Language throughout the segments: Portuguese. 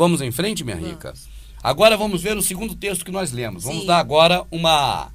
Vamos em frente, minha rica? Agora vamos ver o segundo texto que nós lemos. Vamos dar agora uma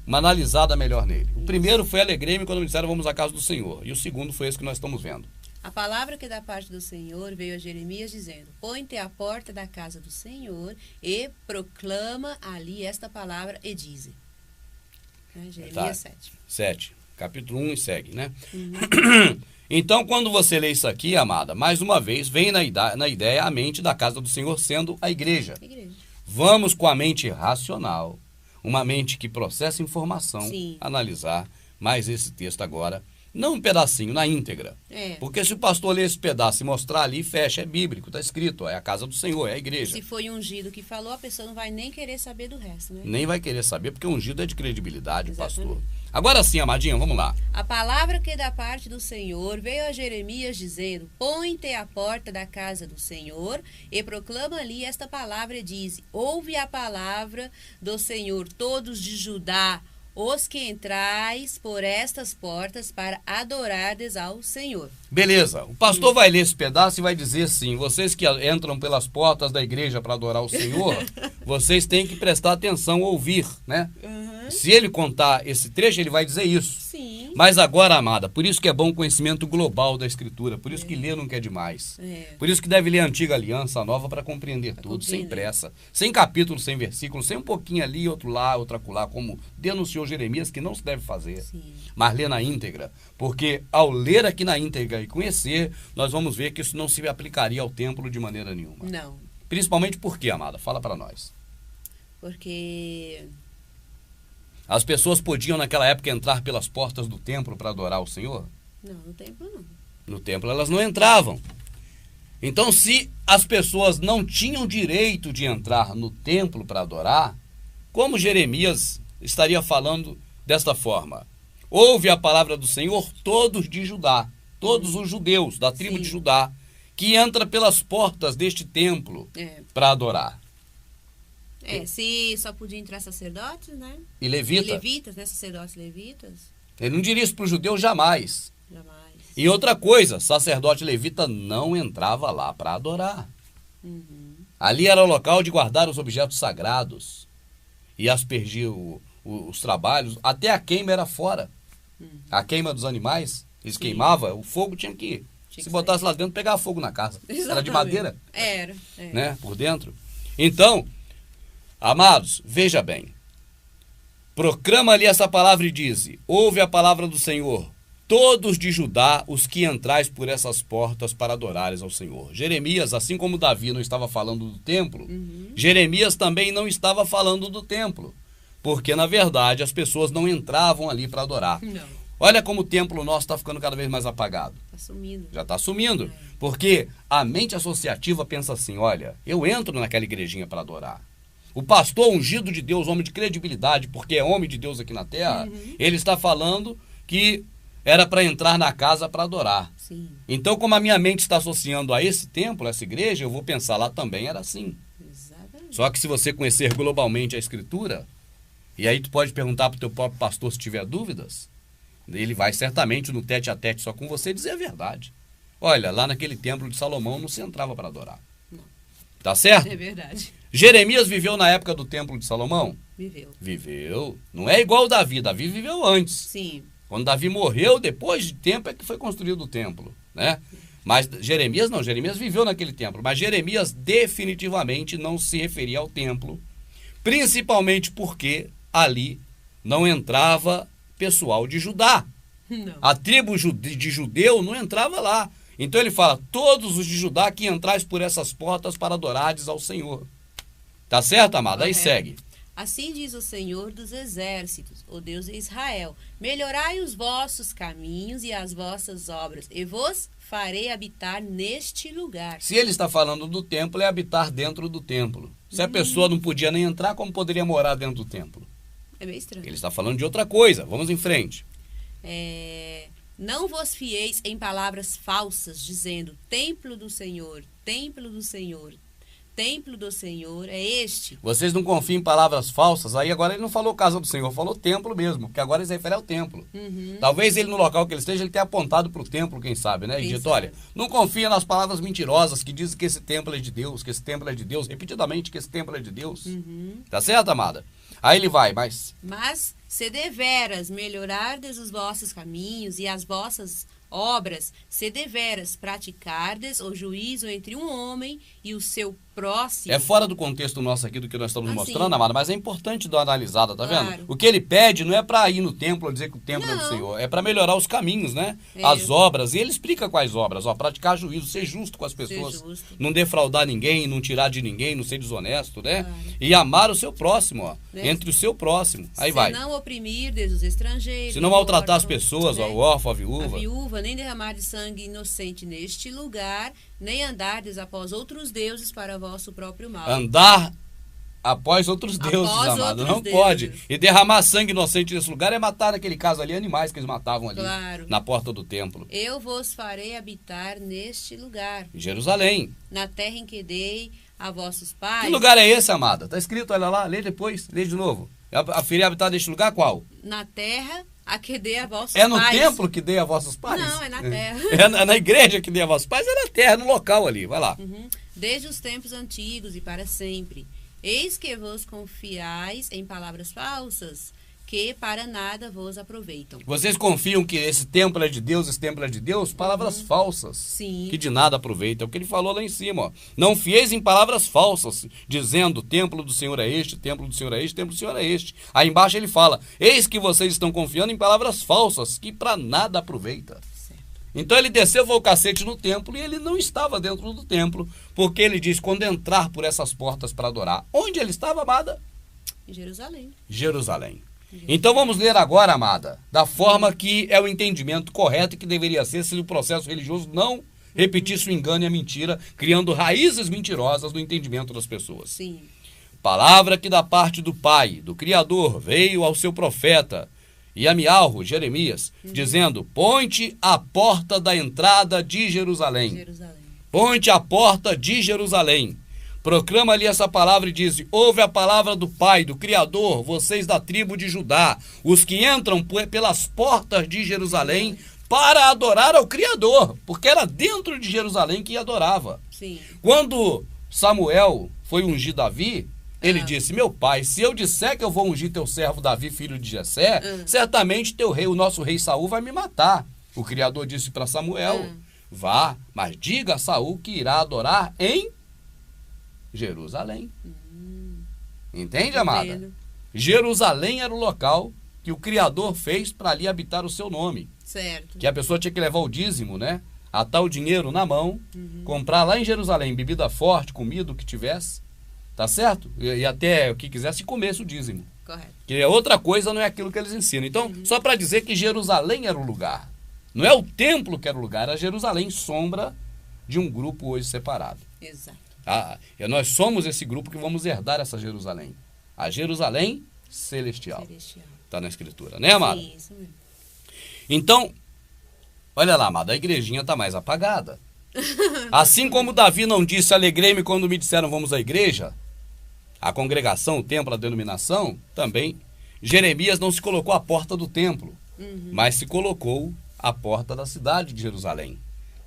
analisada melhor nele. O primeiro foi alegrei-me quando me disseram vamos à casa do Senhor. E o segundo foi esse que nós estamos vendo. A palavra que da parte do Senhor veio a Jeremias dizendo, põe-te à porta da casa do Senhor e proclama ali esta palavra e dize. Jeremias 7. Capítulo 1 e segue, né? Então, quando você lê isso aqui, amada, mais uma vez, vem na ideia a mente da casa do Senhor sendo a igreja. Vamos com a mente racional, uma mente que processa informação, analisar mais esse texto agora. Não um pedacinho, na íntegra. Porque se o pastor ler esse pedaço e mostrar ali, fecha, é bíblico, está escrito, é a casa do Senhor, é a igreja. Se foi ungido que falou, a pessoa não vai nem querer saber do resto, né? Nem vai querer saber, porque ungido é de credibilidade, pastor. Agora sim, amadinha, vamos lá. A palavra que da parte do Senhor veio a Jeremias dizendo, põe-te à porta da casa do Senhor e proclama ali esta palavra e diz, ouve a palavra do Senhor, todos de Judá, os que entrais por estas portas para adorardes ao Senhor. Beleza, o pastor vai ler esse pedaço e vai dizer assim, vocês que entram pelas portas da igreja para adorar o Senhor, vocês têm que prestar atenção, ouvir, né? Se ele contar esse trecho, ele vai dizer isso. Sim. Mas agora, amada, por isso que é bom o conhecimento global da Escritura, por isso que ler nunca é demais. Por isso que deve ler a Antiga Aliança, a Nova, para compreender tudo, sem pressa, sem capítulo, sem versículo, sem um pouquinho ali, outro lá, outro acolá, como denunciou Jeremias, que não se deve fazer. Mas ler na íntegra, porque ao ler aqui na íntegra e conhecer, nós vamos ver que isso não se aplicaria ao templo de maneira nenhuma. Não. Principalmente por quê, amada? Fala para nós. Porque as pessoas podiam naquela época entrar pelas portas do templo para adorar o Senhor? Não, no templo não. No templo elas não entravam. Então, se as pessoas não tinham direito de entrar no templo para adorar, como Jeremias estaria falando desta forma? Ouve a palavra do Senhor todos de Judá, todos os judeus da tribo de Judá, que entra pelas portas deste templo para adorar. Se só podia entrar sacerdotes, né? E levitas. E levitas, né? Sacerdotes levitas. Ele não diria isso para o judeu jamais. Jamais. E outra coisa, sacerdote levita não entrava lá para adorar. Ali era o local de guardar os objetos sagrados e aspergir os trabalhos. Até a queima era fora. A queima dos animais, eles queimavam, o fogo tinha que ir. Se botasse lá dentro, pegava fogo na casa. Exatamente. Era de madeira. Era. Né, por dentro. Então, amados, veja bem. Proclama ali essa palavra e diz, ouve a palavra do Senhor, todos de Judá, os que entrais por essas portas para adorares ao Senhor. Jeremias, assim como Davi não estava falando do templo, Jeremias também não estava falando do templo. Porque, na verdade, as pessoas não entravam ali para adorar. Não. Olha como o templo nosso está ficando cada vez mais apagado. Está sumindo. Já está sumindo. Porque a mente associativa pensa assim, olha, eu entro naquela igrejinha para adorar. O pastor ungido de Deus, homem de credibilidade, porque é homem de Deus aqui na terra, ele está falando que era para entrar na casa para adorar. Sim. Então, como a minha mente está associando a esse templo, a essa igreja, eu vou pensar lá também era assim. Exatamente. Só que se você conhecer globalmente a Escritura, e aí tu pode perguntar para o teu próprio pastor se tiver dúvidas, ele vai certamente no tete a tete só com você dizer a verdade. Olha, lá naquele templo de Salomão não se entrava para adorar. Não. Tá certo? É verdade. Jeremias viveu na época do templo de Salomão? Viveu. Viveu. Não é igual o Davi. Davi viveu antes. Sim. Quando Davi morreu, depois de tempo é que foi construído o templo, né? Mas Jeremias não. Jeremias viveu naquele templo. Mas Jeremias definitivamente não se referia ao templo, principalmente porque ali não entrava pessoal de Judá. Não. A tribo de judeu não entrava lá. Então ele fala, todos os de Judá que entrais por essas portas para adorardes ao Senhor. Tá certo, amada? Aí segue. Assim diz o Senhor dos Exércitos, o Deus de Israel, melhorai os vossos caminhos e as vossas obras, e vos farei habitar neste lugar. Se ele está falando do templo, é habitar dentro do templo. Se a pessoa não podia nem entrar, como poderia morar dentro do templo? É meio estranho. Ele está falando de outra coisa. Vamos em frente. Não vos fieis em palavras falsas, dizendo, templo do Senhor, templo do Senhor é este. Vocês não confiam em palavras falsas? Aí agora ele não falou casa do Senhor, falou templo mesmo, porque agora ele se refere ao templo. Talvez ele no local que ele esteja, ele tenha apontado para o templo, quem sabe, né? E dito, olha, não confia nas palavras mentirosas que dizem que esse templo é de Deus, que esse templo é de Deus, repetidamente que esse templo é de Deus. Tá certo, amada? Aí ele vai, mas se deveras melhorardes os vossos caminhos e as vossas obras, se deveras praticardes o juízo entre um homem e o seu próximo. É fora do contexto nosso aqui do que nós estamos mostrando, amada, mas é importante dar uma analisada, tá Claro. vendo? O que ele pede não é para ir no templo dizer que o templo é do Senhor, é para melhorar os caminhos, né? É. As obras, e ele explica quais obras, ó, praticar juízo, ser justo com as pessoas, justo. não defraudar ninguém, não tirar de ninguém, não ser desonesto, né? Claro. E amar o seu próximo, ó, Né? entre o seu próximo. Aí Se vai. não oprimirdes os estrangeiros, Se não maltratar as órfãos, pessoas, né? ó, o órfão, a A viúva. viúva, nem derramar de sangue inocente neste lugar, nem andardes após outros deuses para vosso próprio mal. Andar após outros deuses, Após amado. outros Não deuses. pode. E derramar sangue inocente nesse lugar é matar, naquele caso ali, animais que eles matavam ali, Claro. na porta do templo. Eu vos farei habitar neste lugar, Em Jerusalém. na terra em que dei a vossos pais. Que lugar é esse, amada? Tá escrito, olha lá, lê depois, lê de novo. Aferir habitar neste lugar qual? Na terra a que dei a vossos É no pais. templo que dei a vossos pais? Não, é na terra. É na igreja que dei a vossos pais? É na terra, no local ali, vai lá. Desde os tempos antigos e para sempre. Eis que vos confiais em palavras falsas, que para nada vos aproveitam. Vocês confiam que esse templo é de Deus, esse templo é de Deus? Palavras falsas. Sim. Que de nada aproveita. É o que ele falou lá em cima, ó. Não fieis em palavras falsas, dizendo, templo do Senhor é este, templo do Senhor é este, templo do Senhor é este. Aí embaixo ele fala, eis que vocês estão confiando em palavras falsas, que para nada aproveita. Então ele desceu o cacete no templo e ele não estava dentro do templo, porque ele diz, quando entrar por essas portas para adorar, onde ele estava, amada? Em Jerusalém. Jerusalém. Então vamos ler agora, amada, da forma que é o entendimento correto e que deveria ser se o processo religioso não repetisse o engano e a mentira, criando raízes mentirosas no entendimento das pessoas. Sim. Palavra que da parte do Pai, do Criador, veio ao seu profeta e a Mialro, Jeremias, dizendo, põe-te à porta da entrada de Jerusalém. Jerusalém. Põe-te à porta de Jerusalém. Proclama ali essa palavra e diz, ouve a palavra do Pai, do Criador, vocês da tribo de Judá, os que entram pelas portas de Jerusalém para adorar ao Criador, porque era dentro de Jerusalém que adorava. Sim. Quando Samuel foi ungir Davi, ele disse, meu pai, se eu disser que eu vou ungir teu servo Davi, filho de Jessé, certamente teu rei, o nosso rei Saul, vai me matar. O Criador disse para Samuel, vá, mas diga a Saul que irá adorar em Jerusalém. Entende, amada? Entendo. Jerusalém era o local que o Criador fez para ali habitar o seu nome. Certo. Que a pessoa tinha que levar o dízimo, né? Atar o dinheiro na mão, comprar lá em Jerusalém bebida forte, comida, o que tivesse, tá certo? E até o que quisesse e comesse o dízimo. Correto. Que é outra coisa, não é aquilo que eles ensinam. Então, só para dizer que Jerusalém era o lugar. Não é o templo que era o lugar, era Jerusalém, sombra de um grupo hoje separado. Exato. Nós somos esse grupo que vamos herdar essa Jerusalém. A Jerusalém celestial. Celestial. Está na Escritura, né, amada? Sim, isso mesmo. Então, olha lá, amada, a igrejinha está mais apagada. Assim como Davi não disse, alegrei-me quando me disseram vamos à igreja, a congregação, o templo, a denominação, também, Jeremias não se colocou à porta do templo, mas se colocou à porta da cidade de Jerusalém.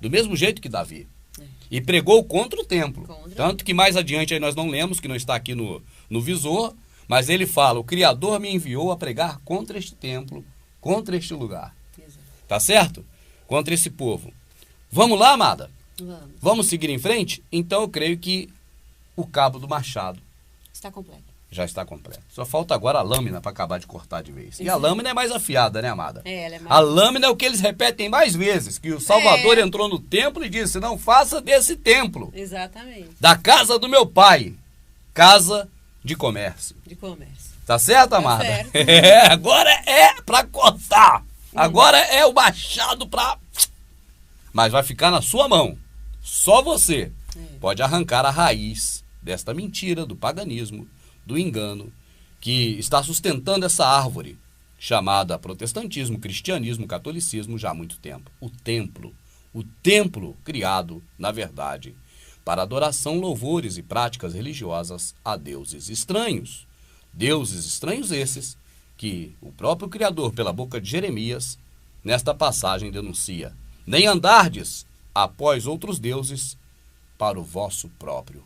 Do mesmo jeito que Davi. E pregou contra o templo. Tanto que mais adiante aí nós não lemos, que não está aqui no visor, mas ele fala, o Criador me enviou a pregar contra este templo, contra este lugar. Exato. Tá certo? Contra esse povo. Vamos lá, amada? Vamos. Vamos seguir em frente? Então eu creio que o cabo do machado Está completo. já está completo. Só falta agora a lâmina para acabar de cortar de vez. E a lâmina é mais afiada, né, amada? Ela é mais... A lâmina é o que eles repetem mais vezes, que o Salvador entrou no templo e disse, não faça desse templo, Exatamente. da casa do meu pai, casa de comércio. De comércio. Tá certo, amada? certo. Agora é para cortar. Agora é o machado para... Mas vai ficar na sua mão. Só você pode arrancar a raiz desta mentira, do paganismo, do engano, que está sustentando essa árvore chamada protestantismo, cristianismo, catolicismo já há muito tempo. O templo criado, na verdade, para adoração, louvores e práticas religiosas a deuses estranhos. Deuses estranhos esses que o próprio Criador, pela boca de Jeremias, nesta passagem denuncia: nem andardes após outros deuses para o vosso próprio